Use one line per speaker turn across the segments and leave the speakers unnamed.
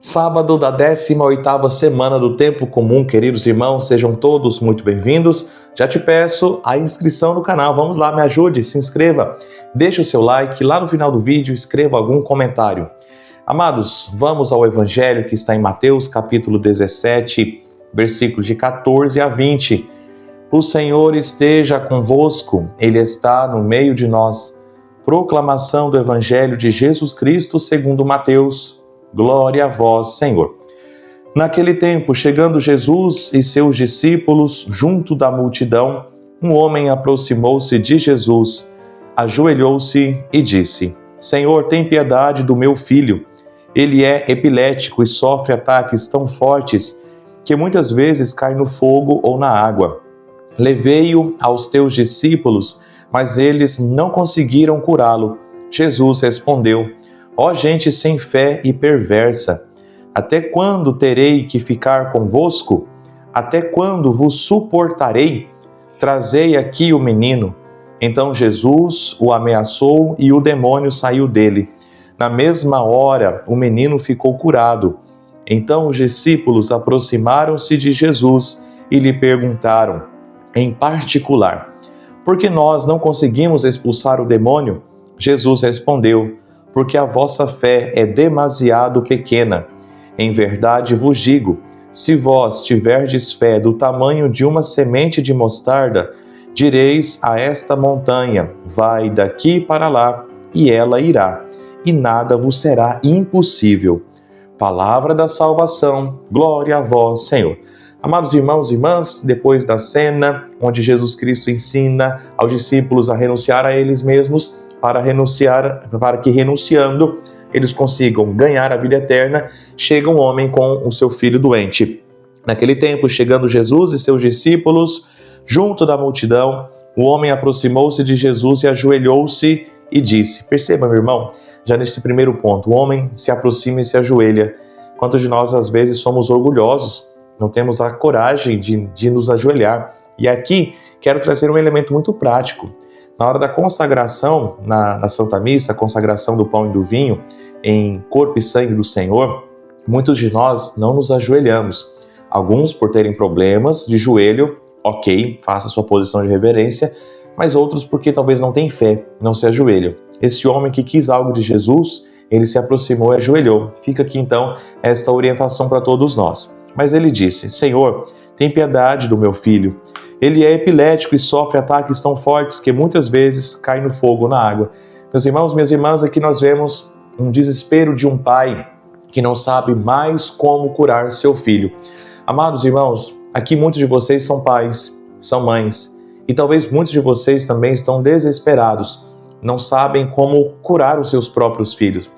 Sábado da 18ª semana do Tempo Comum, queridos irmãos, sejam todos muito bem-vindos. Já te peço a inscrição no canal, vamos lá, me ajude, se inscreva, deixe o seu like, lá no final do vídeo escreva algum comentário. Amados, vamos ao Evangelho que está em Mateus capítulo 17, versículos de 14 a 20. O Senhor esteja convosco, Ele está no meio de nós. Proclamação do Evangelho de Jesus Cristo segundo Mateus. Glória a vós, Senhor. Naquele tempo, chegando Jesus e seus discípulos junto da multidão, um homem aproximou-se de Jesus, ajoelhou-se e disse: Senhor, tem piedade do meu filho. Ele é epilético e sofre ataques tão fortes que muitas vezes cai no fogo ou na água. Levei-o aos teus discípulos, mas eles não conseguiram curá-lo. Jesus respondeu: Ó gente sem fé e perversa, até quando terei que ficar convosco? Até quando vos suportarei? Trazei aqui o menino. Então Jesus o ameaçou e o demônio saiu dele. Na mesma hora, o menino ficou curado. Então os discípulos aproximaram-se de Jesus e lhe perguntaram, em particular, por que nós não conseguimos expulsar o demônio? Jesus respondeu, porque a vossa fé é demasiado pequena. Em verdade vos digo, se vós tiverdes fé do tamanho de uma semente de mostarda, direis a esta montanha, vai daqui para lá, e ela irá, e nada vos será impossível. Palavra da salvação, glória a vós, Senhor. Amados irmãos e irmãs, depois da cena, onde Jesus Cristo ensina aos discípulos a renunciar a eles mesmos, para que renunciando eles consigam ganhar a vida eterna, chega um homem com o seu filho doente. Naquele tempo, chegando Jesus e seus discípulos, junto da multidão, o homem aproximou-se de Jesus e ajoelhou-se e disse, perceba, meu irmão, já nesse primeiro ponto, o homem se aproxima e se ajoelha. Quantos de nós, às vezes, somos orgulhosos, não temos a coragem de nos ajoelhar. E aqui, quero trazer um elemento muito prático. Na hora da consagração, na Santa Missa, a consagração do pão e do vinho, em corpo e sangue do Senhor, muitos de nós não nos ajoelhamos. Alguns por terem problemas de joelho, ok, faça sua posição de reverência, mas outros porque talvez não têm fé, não se ajoelham. Esse homem que quis algo de Jesus, ele se aproximou e ajoelhou. Fica aqui então esta orientação para todos nós. Mas ele disse, Senhor, tem piedade do meu filho. Ele é epilético e sofre ataques tão fortes que muitas vezes cai no fogo ou na água. Meus irmãos, minhas irmãs, aqui nós vemos um desespero de um pai que não sabe mais como curar seu filho. Amados irmãos, aqui muitos de vocês são pais, são mães, e talvez muitos de vocês também estão desesperados, não sabem como curar os seus próprios filhos.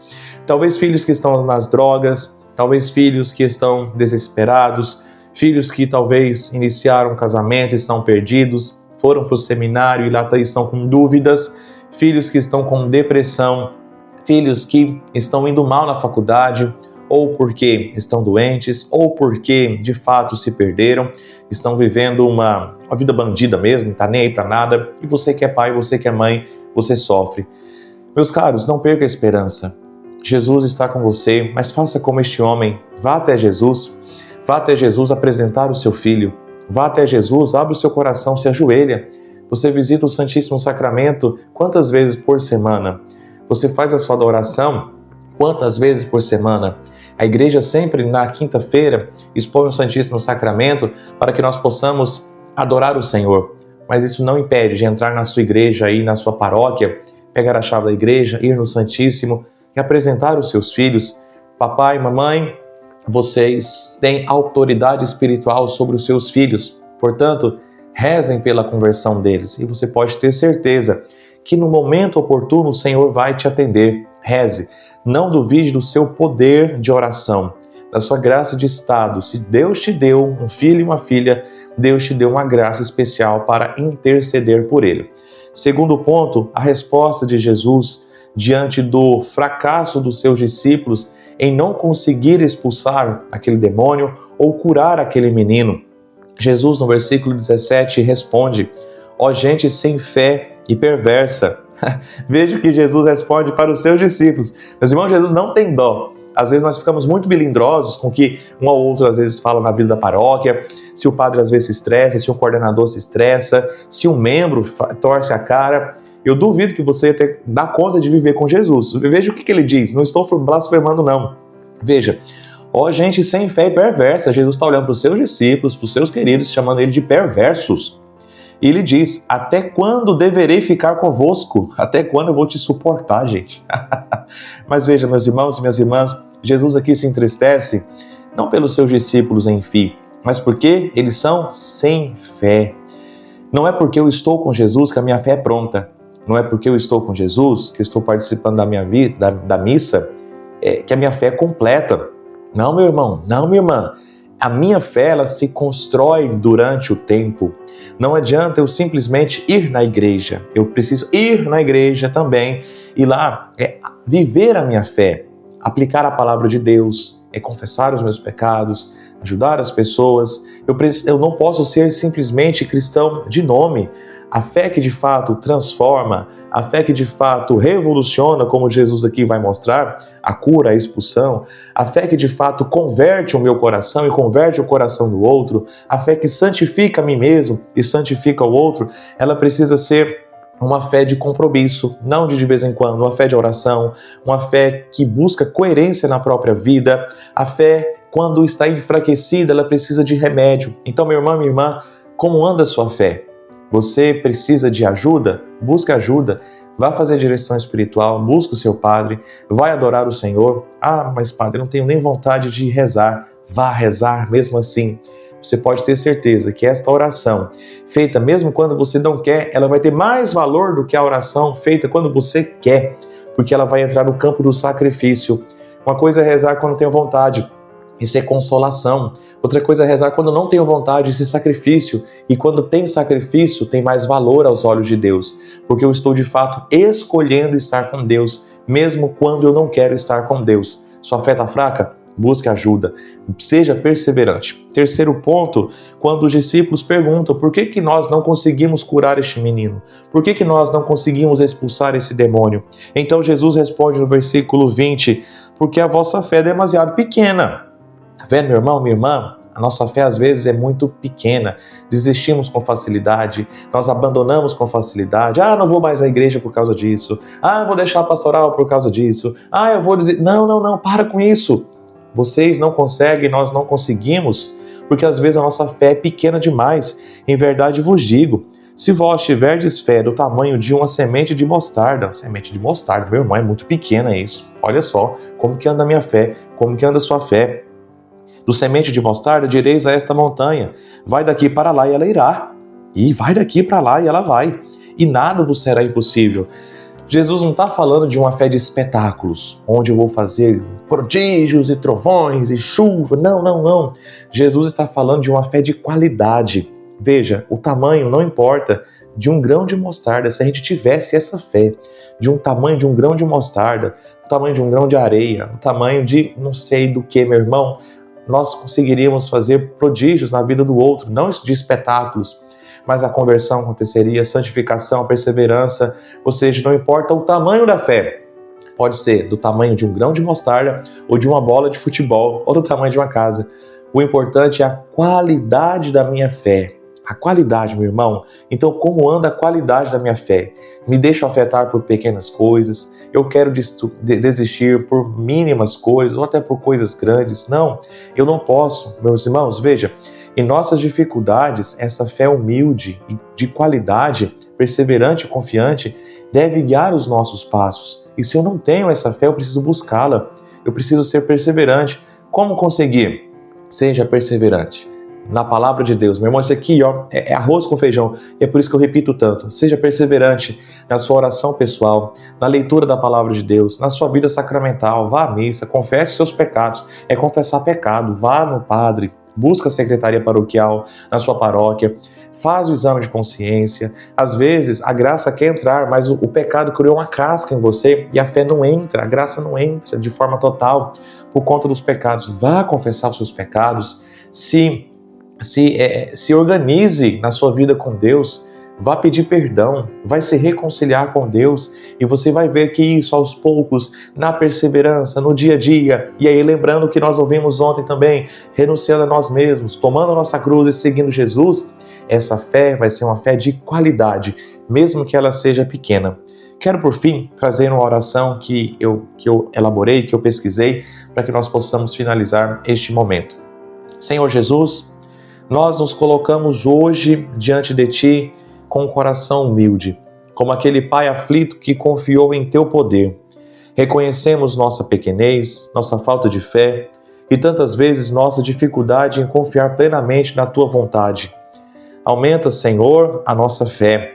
Talvez filhos que estão nas drogas, talvez filhos que estão desesperados, filhos que talvez iniciaram um casamento e estão perdidos, foram para o seminário e lá estão com dúvidas, filhos que estão com depressão, filhos que estão indo mal na faculdade, ou porque estão doentes, ou porque de fato se perderam, estão vivendo uma vida bandida mesmo, não está nem aí para nada, e você que é pai, você que é mãe, você sofre. Meus caros, não perca a esperança. Jesus está com você, mas faça como este homem, vá até Jesus apresentar o seu filho, vá até Jesus, abre o seu coração, se ajoelha. Você visita o Santíssimo Sacramento quantas vezes por semana? Você faz a sua adoração quantas vezes por semana? A igreja sempre na quinta-feira expõe o Santíssimo Sacramento para que nós possamos adorar o Senhor. Mas isso não impede de entrar na sua igreja e na sua paróquia, pegar a chave da igreja, ir no Santíssimo e apresentar os seus filhos. Papai, mamãe, vocês têm autoridade espiritual sobre os seus filhos. Portanto, rezem pela conversão deles. E você pode ter certeza que no momento oportuno o Senhor vai te atender. Reze. Não duvide do seu poder de oração, da sua graça de estado. Se Deus te deu um filho e uma filha, Deus te deu uma graça especial para interceder por ele. Segundo ponto, a resposta de Jesus diante do fracasso dos seus discípulos em não conseguir expulsar aquele demônio ou curar aquele menino. Jesus, no versículo 17, responde, ó gente sem fé e perversa. Veja que Jesus responde para os seus discípulos. Meus irmãos, Jesus não tem dó. Às vezes nós ficamos muito melindrosos com o que um ou outro às vezes fala na vida da paróquia, se o padre às vezes se estressa, se o coordenador se estressa, se um membro torce a cara. Eu duvido que você dá conta de viver com Jesus. Veja o que ele diz, não estou blasfemando não. Veja, ó gente sem fé e perversa, Jesus está olhando para os seus discípulos, para os seus queridos, chamando ele de perversos. E ele diz, até quando deverei ficar convosco? Até quando eu vou te suportar, gente? Mas veja, meus irmãos e minhas irmãs, Jesus aqui se entristece, não pelos seus discípulos, enfim, mas porque eles são sem fé. Não é porque eu estou com Jesus que a minha fé é pronta. Não é porque eu estou com Jesus, que eu estou participando da minha vida, da missa, que a minha fé é completa. Não, meu irmão, não, minha irmã. A minha fé, ela se constrói durante o tempo. Não adianta eu simplesmente ir na igreja. Eu preciso ir na igreja também e lá viver a minha fé, aplicar a palavra de Deus, confessar os meus pecados, ajudar as pessoas. Eu não posso ser simplesmente cristão de nome. A fé que de fato transforma, a fé que de fato revoluciona, como Jesus aqui vai mostrar, a cura, a expulsão, a fé que de fato converte o meu coração e converte o coração do outro, a fé que santifica a mim mesmo e santifica o outro, ela precisa ser uma fé de compromisso, não de vez em quando, uma fé de oração, uma fé que busca coerência na própria vida. A fé, quando está enfraquecida, ela precisa de remédio. Então, meu irmão, minha irmã, como anda a sua fé? Você precisa de ajuda? Busque ajuda. Vá fazer direção espiritual, busque o seu padre, vai adorar o Senhor. Ah, mas padre, eu não tenho nem vontade de rezar. Vá rezar mesmo assim. Você pode ter certeza que esta oração, feita mesmo quando você não quer, ela vai ter mais valor do que a oração feita quando você quer, porque ela vai entrar no campo do sacrifício. Uma coisa é rezar quando tenho vontade. Isso é consolação. Outra coisa é rezar quando não tenho vontade, isso é sacrifício. E quando tem sacrifício, tem mais valor aos olhos de Deus, porque eu estou de fato escolhendo estar com Deus, mesmo quando eu não quero estar com Deus. Sua fé está fraca? Busque ajuda. Seja perseverante. Terceiro ponto, quando os discípulos perguntam por que nós não conseguimos curar este menino? Por que nós não conseguimos expulsar esse demônio? Então Jesus responde no versículo 20, porque a vossa fé é demasiado pequena. Tá vendo, meu irmão, minha irmã? A nossa fé às vezes é muito pequena, desistimos com facilidade, nós abandonamos com facilidade. Ah, não vou mais à igreja por causa disso. Ah, eu vou deixar a pastoral por causa disso. Ah, eu vou dizer... Não, para com isso. Vocês não conseguem, nós não conseguimos, porque às vezes a nossa fé é pequena demais. Em verdade vos digo, se vós tiverdes fé do tamanho de uma semente de mostarda, meu irmão, é muito pequena isso. Olha só, como que anda a minha fé, como que anda a sua fé. Do semente de mostarda direis a esta montanha, vai daqui para lá e ela irá. E vai daqui para lá e ela vai. E nada vos será impossível. Jesus não está falando de uma fé de espetáculos, onde eu vou fazer prodígios e trovões e chuva. Não. Jesus está falando de uma fé de qualidade. Veja, o tamanho não importa. De um grão de mostarda, se a gente tivesse essa fé, de um tamanho de um grão de mostarda, o tamanho de um grão de areia, o tamanho de não sei do que, meu irmão, nós conseguiríamos fazer prodígios na vida do outro, não de espetáculos, mas a conversão aconteceria, a santificação, a perseverança, ou seja, não importa o tamanho da fé, pode ser do tamanho de um grão de mostarda, ou de uma bola de futebol, ou do tamanho de uma casa. O importante é a qualidade da minha fé. A qualidade, meu irmão. Então, como anda a qualidade da minha fé? Me deixo afetar por pequenas coisas? Eu quero desistir por mínimas coisas ou até por coisas grandes? Não, eu não posso. Meus irmãos, veja, em nossas dificuldades, essa fé humilde e de qualidade, perseverante e confiante, deve guiar os nossos passos. E se eu não tenho essa fé, eu preciso buscá-la. Eu preciso ser perseverante. Como conseguir? Seja perseverante na palavra de Deus. Meu irmão, isso aqui é arroz com feijão. E é por isso que eu repito tanto. Seja perseverante na sua oração pessoal, na leitura da palavra de Deus, na sua vida sacramental. Vá à missa, confesse os seus pecados. É confessar pecado. Vá no padre, busca a secretaria paroquial na sua paróquia, faz o exame de consciência. Às vezes a graça quer entrar, mas o pecado criou uma casca em você e a fé não entra, a graça não entra de forma total por conta dos pecados. Vá confessar os seus pecados, se organize na sua vida com Deus, vá pedir perdão, vai se reconciliar com Deus e você vai ver que isso aos poucos, na perseverança, no dia a dia, e aí lembrando que nós ouvimos ontem também, renunciando a nós mesmos, tomando a nossa cruz e seguindo Jesus, essa fé vai ser uma fé de qualidade, mesmo que ela seja pequena. Quero, por fim, trazer uma oração que eu elaborei, que eu pesquisei, para que nós possamos finalizar este momento. Senhor Jesus, nós nos colocamos hoje diante de Ti com um coração humilde, como aquele pai aflito que confiou em Teu poder. Reconhecemos nossa pequenez, nossa falta de fé e tantas vezes nossa dificuldade em confiar plenamente na Tua vontade. Aumenta, Senhor, a nossa fé,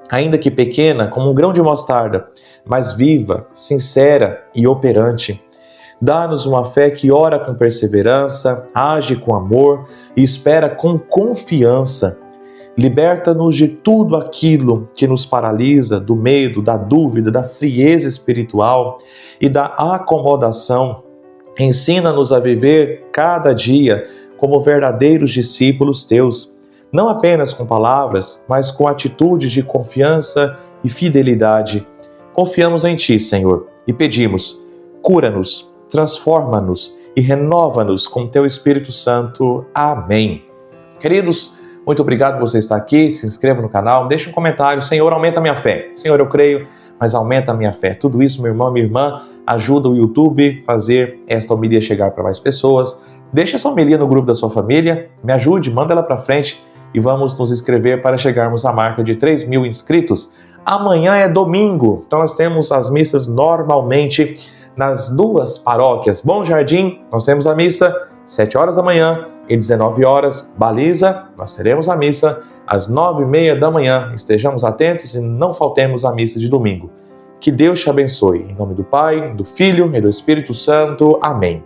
ainda que pequena, como um grão de mostarda, mas viva, sincera e operante. Dá-nos uma fé que ora com perseverança, age com amor e espera com confiança. Liberta-nos de tudo aquilo que nos paralisa, do medo, da dúvida, da frieza espiritual e da acomodação. Ensina-nos a viver cada dia como verdadeiros discípulos Teus, não apenas com palavras, mas com atitudes de confiança e fidelidade. Confiamos em Ti, Senhor, e pedimos: cura-nos, transforma-nos e renova-nos com Teu Espírito Santo. Amém. Queridos, muito obrigado por você estar aqui, se inscreva no canal, deixe um comentário: Senhor, aumenta a minha fé. Senhor, eu creio, mas aumenta a minha fé. Tudo isso, meu irmão, minha irmã, ajuda o YouTube a fazer esta homilia chegar para mais pessoas. Deixe essa homilia no grupo da sua família, me ajude, manda ela para frente e vamos nos inscrever para chegarmos à marca de 3.000 inscritos. Amanhã é domingo, então nós temos as missas normalmente nas duas paróquias. Bom Jardim, nós temos a missa 7 horas da manhã e 19 horas. Baliza, nós teremos a missa às 9h30 da manhã. Estejamos atentos e não faltemos a missa de domingo. Que Deus te abençoe. Em nome do Pai, do Filho e do Espírito Santo. Amém.